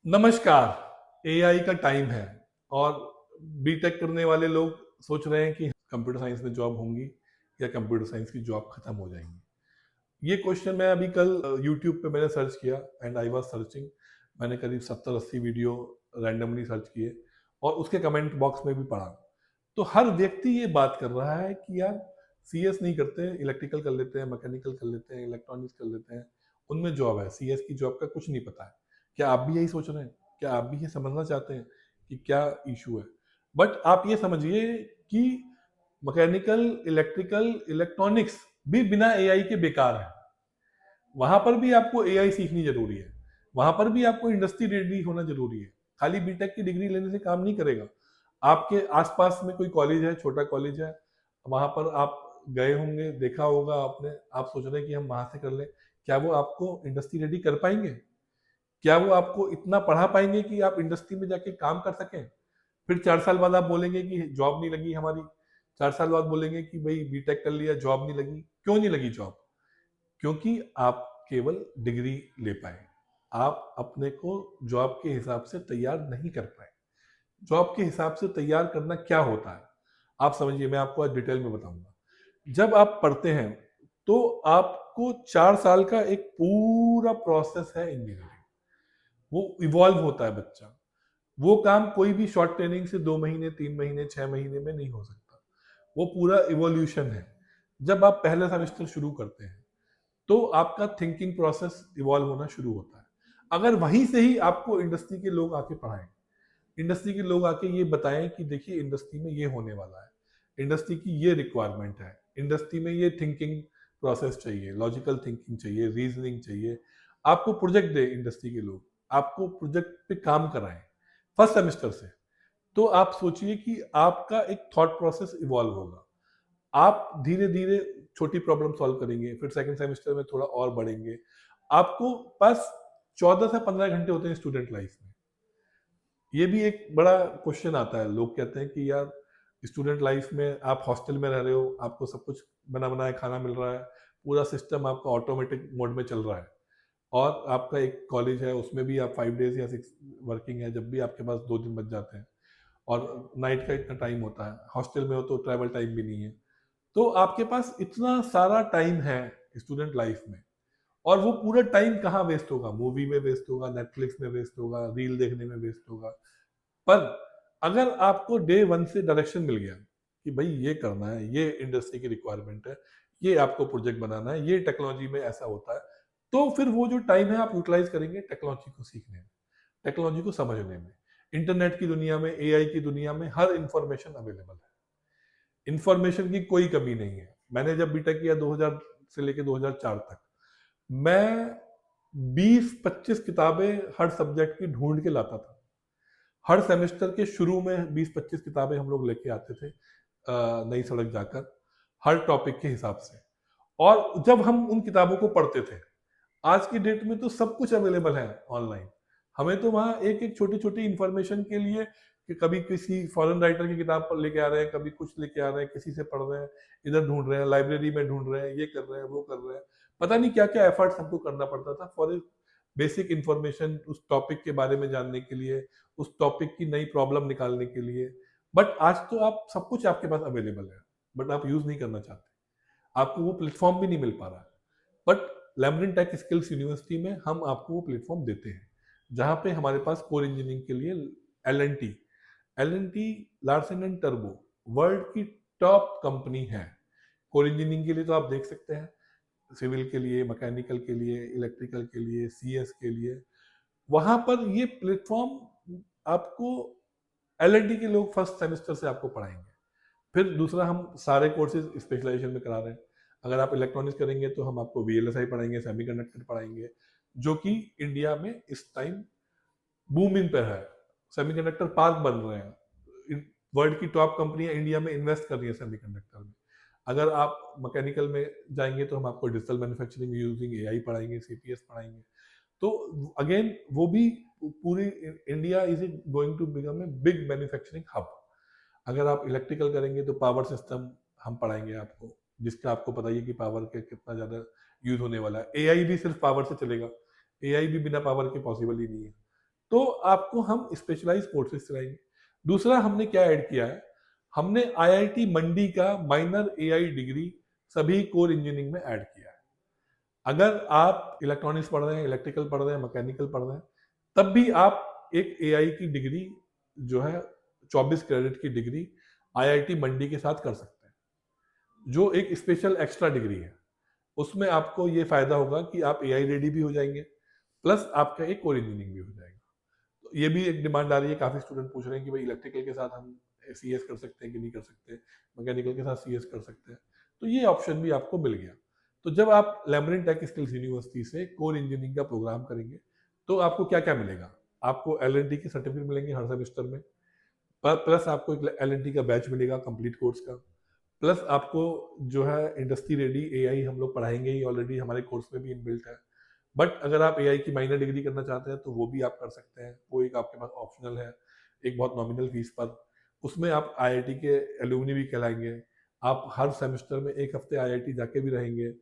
नमस्कार। एआई का टाइम है और बीटेक करने वाले लोग सोच रहे हैं कि कंप्यूटर साइंस में जॉब होंगी या कंप्यूटर साइंस की जॉब खत्म हो जाएंगी। ये क्वेश्चन मैं अभी कल यूट्यूब पे मैंने सर्च किया एंड आई वाज सर्चिंग। मैंने करीब 70-80 वीडियो रैंडमली सर्च किए और उसके कमेंट बॉक्स में भी पढ़ा। तो हर व्यक्ति ये बात कर रहा है कि यार सीएस नहीं करते, इलेक्ट्रिकल कर लेते हैं, मैकेनिकल कर लेते हैं, इलेक्ट्रॉनिक्स कर लेते हैं, उनमें जॉब है, सीएस की जॉब का कुछ नहीं पता है। क्या आप भी यही सोच रहे हैं? क्या आप भी ये समझना चाहते हैं कि क्या इशू है? बट आप ये समझिए कि मैकेनिकल, इलेक्ट्रिकल, इलेक्ट्रॉनिक्स भी बिना एआई के बेकार है। वहां पर भी आपको एआई सीखनी जरूरी है। वहां पर भी आपको इंडस्ट्री रेडी होना जरूरी है। खाली बीटेक की डिग्री लेने से काम नहीं करेगा। आपके आसपास में कोई कॉलेज है, छोटा कॉलेज है, वहां पर आप गए होंगे, देखा होगा आपने, आप सोच रहे हैं कि हम वहां से कर लें। क्या वो आपको इंडस्ट्री रेडी कर पाएंगे? क्या वो आपको इतना पढ़ा पाएंगे कि आप इंडस्ट्री में जाके काम कर सकें? फिर 4 साल बाद आप बोलेंगे कि जॉब नहीं लगी हमारी। 4 साल बाद बोलेंगे कि भाई बीटेक कर लिया, जॉब नहीं लगी। क्यों नहीं लगी जॉब? क्योंकि आप केवल डिग्री ले पाए, आप अपने को जॉब के हिसाब से तैयार नहीं कर पाए। जॉब के हिसाब से तैयार करना क्या होता है, आप समझिए, मैं आपको आज डिटेल में बताऊंगा। जब आप पढ़ते हैं तो आपको 4 साल का एक पूरा प्रोसेस है इंजीनियरिंग। वो इवॉल्व होता है बच्चा। वो काम कोई भी शॉर्ट ट्रेनिंग से 2 महीने, 3 महीने, 6 महीने में नहीं हो सकता। वो पूरा इवोल्यूशन है। जब आप पहला सेमेस्टर शुरू करते हैं तो आपका थिंकिंग प्रोसेस इवॉल्व होना शुरू होता है। अगर वहीं से ही आपको इंडस्ट्री के लोग आके पढ़ाएं, इंडस्ट्री के लोग आके ये बताएं कि देखिए इंडस्ट्री में ये होने वाला है, इंडस्ट्री की ये रिक्वायरमेंट है, इंडस्ट्री में ये थिंकिंग प्रोसेस चाहिए, लॉजिकल थिंकिंग चाहिए, रीजनिंग चाहिए, आपको प्रोजेक्ट दे इंडस्ट्री के लोग, आपको प्रोजेक्ट पे काम कराएं फर्स्ट सेमेस्टर से, तो आप सोचिए कि आपका एक थॉट प्रोसेस इवॉल्व होगा। आप धीरे धीरे छोटी प्रॉब्लम सॉल्व करेंगे, फिर सेकंड सेमेस्टर में थोड़ा और बढ़ेंगे। आपको पास 14 से 15 घंटे होते हैं स्टूडेंट लाइफ में। ये भी एक बड़ा क्वेश्चन आता है। लोग कहते हैं कि यार स्टूडेंट लाइफ में आप हॉस्टल में रह रहे हो, आपको सब कुछ बना बनाया खाना मिल रहा है, पूरा सिस्टम आपका ऑटोमेटिक मोड में चल रहा है, और आपका एक कॉलेज है उसमें भी आप 5 डेज या 6 वर्किंग है, जब भी आपके पास 2 दिन बच जाते हैं, और नाइट का इतना टाइम होता है, हॉस्टल में हो तो ट्रैवल टाइम भी नहीं है। तो आपके पास इतना सारा टाइम है स्टूडेंट लाइफ में, और वो पूरा टाइम कहाँ वेस्ट होगा? मूवी में वेस्ट होगा, नेटफ्लिक्स में वेस्ट होगा, रील देखने में वेस्ट होगा। पर अगर आपको डे वन से डायरेक्शन मिल गया कि भाई ये करना है, ये इंडस्ट्री की रिक्वायरमेंट है, ये आपको प्रोजेक्ट बनाना है, ये टेक्नोलॉजी में ऐसा होता है, तो फिर वो जो टाइम है आप यूटिलाइज करेंगे टेक्नोलॉजी को सीखने में, टेक्नोलॉजी को समझने में। इंटरनेट की दुनिया में, एआई की दुनिया में हर इंफॉर्मेशन अवेलेबल है। इंफॉर्मेशन की कोई कमी नहीं है। मैंने जब बीटेक किया 2000 से लेकर 2004 तक, मैं 20-25 किताबें हर सब्जेक्ट की ढूंढ के लाता था। हर सेमेस्टर के शुरू में 20-25 किताबें हम लोग लेके आते थे, नई सड़क जाकर, हर टॉपिक के हिसाब से। और जब हम उन किताबों को पढ़ते थे, आज की डेट में तो सब कुछ अवेलेबल है ऑनलाइन। हमें तो वहाँ एक एक छोटी छोटी इंफॉर्मेशन के लिए कि कभी किसी फॉरेन राइटर की किताब पर लेके आ रहे हैं, कभी कुछ लेके आ रहे हैं, किसी से पढ़ रहे हैं, इधर ढूंढ रहे हैं, लाइब्रेरी में ढूंढ रहे हैं, ये कर रहे हैं, वो कर रहे हैं। पता नहीं क्या क्या एफर्ट्स हमको करना पड़ता था फॉर बेसिक इंफॉर्मेशन, उस टॉपिक के बारे में जानने के लिए, उस टॉपिक की नई प्रॉब्लम निकालने के लिए। बट आज तो आप सब कुछ आपके पास अवेलेबल है, बट आप यूज नहीं करना चाहते, आपको वो प्लेटफॉर्म भी नहीं मिल पा रहा है। बट लैमरिन टेक स्किल्स यूनिवर्सिटी में हम आपको वो प्लेटफॉर्म देते हैं, जहाँ पे हमारे पास कोर इंजीनियरिंग के लिए L N T Larsen and टर्बो वर्ल्ड की टॉप कंपनी है। कोर इंजीनियरिंग के लिए तो आप देख सकते हैं, सिविल के लिए, मैकेनिकल के लिए, इलेक्ट्रिकल के लिए, सीएस के लिए, वहां पर ये प्लेटफॉर्म आपको एल के लोग फर्स्ट सेमेस्टर से आपको पढ़ाएंगे। फिर दूसरा, हम सारे कोर्सेज स्पेशलाइजेशन में करा रहे हैं। अगर आप इलेक्ट्रॉनिक्स करेंगे तो हम आपको वीएलएसआई पढ़ाएंगे, सेमीकंडक्टर पढ़ाएंगे, जो कि इंडिया में इस टाइम बूमिंग पे है। सेमीकंडक्टर पार्क बन रहे हैं, वर्ल्ड की टॉप कंपनियां इंडिया में इन्वेस्ट कर रही है सेमीकंडक्टर में। अगर आप मैकेनिकल में जाएंगे तो हम आपको डिजिटल मैन्युफैक्चरिंग यूजिंग एआई पढ़ाएंगे, सीपीएस पढ़ाएंगे। तो अगेन वो भी पूरी India is going to become a big manufacturing hub. अगर आप इलेक्ट्रिकल करेंगे तो पावर सिस्टम हम पढ़ाएंगे आपको, जिसका आपको पता ही है कि पावर के कितना ज्यादा यूज होने वाला है। एआई भी सिर्फ पावर से चलेगा, एआई भी बिना पावर के पॉसिबल ही नहीं है। तो आपको हम स्पेशलाइज कोर्सेज कराएंगे। दूसरा हमने क्या ऐड किया है, हमने आईआईटी मंडी का माइनर एआई डिग्री सभी कोर इंजीनियरिंग में ऐड किया है। अगर आप इलेक्ट्रॉनिक्स पढ़ रहे हैं, इलेक्ट्रिकल पढ़ रहे हैं, मैकेनिकल पढ़ रहे हैं, तब भी आप एक एआई की डिग्री जो है 24 क्रेडिट की डिग्री आईआईटी मंडी के साथ कर सकते हैं, जो एक स्पेशल एक्स्ट्रा डिग्री है। उसमें आपको ये फायदा होगा कि आप एआई रेडी भी हो जाएंगे, प्लस आपका एक कोर इंजीनियरिंग भी हो जाएगा। तो ये भी एक डिमांड आ रही है, काफी स्टूडेंट पूछ रहे हैं कि भाई इलेक्ट्रिकल के साथ हम सीएस कर सकते हैं कि नहीं कर सकते, मैकेनिकल के साथ सीएस कर सकते हैं, तो ये ऑप्शन भी आपको मिल गया। तो जब आप लैमरिन टेक स्किल्स यूनिवर्सिटी से कोर इंजीनियरिंग का प्रोग्राम करेंगे तो आपको क्या क्या मिलेगा, आपको एलएनटी के सर्टिफिकेट मिलेंगे हर सेमेस्टर में, प्लस आपको एक एलएनटी का बैच मिलेगा कंप्लीट कोर्स का, प्लस आपको जो है इंडस्ट्री रेडी एआई हम लोग पढ़ाएंगे ही, ऑलरेडी हमारे कोर्स में भी इनबिल्ट है। बट अगर आप एआई की माइनर डिग्री करना चाहते हैं तो वो भी आप कर सकते हैं, वो एक आपके पास ऑप्शनल है, एक बहुत नॉमिनल फीस पर। उसमें आप आईआईटी के एलुमनी भी कहलाएंगे, आप हर सेमेस्टर में एक हफ्ते आईआईटी जाके भी रहेंगे,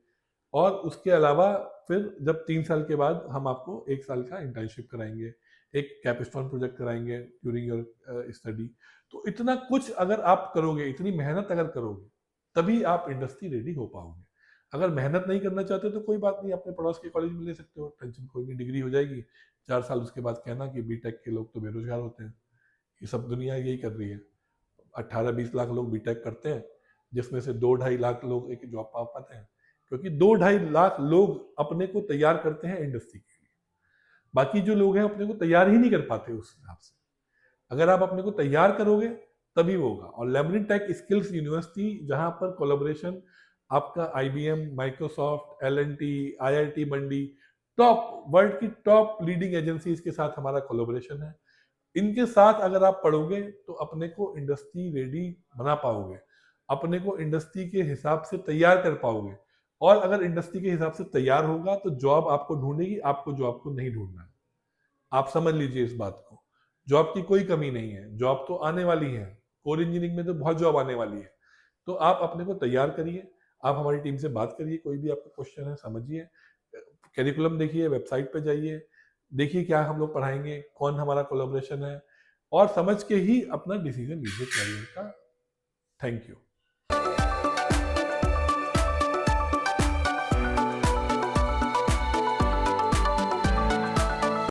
और उसके अलावा फिर जब 3 साल के बाद हम आपको 1 साल का इंटर्नशिप कराएंगे, एक कैपस्टोन प्रोजेक्ट कराएंगे ड्यूरिंग योर स्टडी। तो इतना कुछ अगर आप करोगे, इतनी मेहनत अगर करोगे, तभी आप इंडस्ट्री रेडी हो पाओगे। अगर मेहनत नहीं करना चाहते तो कोई बात नहीं, अपने पड़ोस के कॉलेज में ले सकते हो, टेंशन कोई नहीं, डिग्री हो जाएगी 4 साल, उसके बाद कहना कि बीटेक के लोग तो बेरोजगार होते हैं। ये सब दुनिया यही कर रही है, 18-20 लाख लोग बीटेक करते हैं, जिसमें से 2-2.5 लाख लोग एक जॉब पा पाते हैं, क्योंकि 2-2.5 लाख लोग अपने को तैयार करते हैं इंडस्ट्री के लिए। बाकी जो लोग हैं अपने को तैयार ही नहीं कर पाते उस हिसाब से। अगर आप अपने को तैयार करोगे तभी होगा। और लैमरिन टेक स्किल्स यूनिवर्सिटी, जहां पर कोलैबोरेशन आपका आईबीएम, माइक्रोसॉफ्ट, एलएनटी, आईआईटी मंडी, टॉप वर्ल्ड की टॉप लीडिंग एजेंसीज के साथ हमारा कोलैबोरेशन है। इनके साथ अगर आप पढ़ोगे तो अपने को इंडस्ट्री रेडी बना पाओगे, अपने को इंडस्ट्री के हिसाब से तैयार कर पाओगे। और अगर इंडस्ट्री के हिसाब से तैयार होगा तो जॉब आपको ढूंढेगी, आपको जॉब को नहीं ढूंढना है। आप समझ लीजिए इस बात को, जॉब की कोई कमी नहीं है, जॉब तो आने वाली है, कोर इंजीनियरिंग में तो बहुत जॉब आने वाली है। तो आप अपने को तैयार करिए, आप हमारी टीम से बात करिए, कोई भी आपका क्वेश्चन है समझिए, करिकुलम देखिए, वेबसाइट पे जाइए, देखिए क्या हम लोग पढ़ाएंगे, कौन हमारा कोलैबोरेशन है, और समझ के ही अपना डिसीजन लीजिए करियर का। Thank you.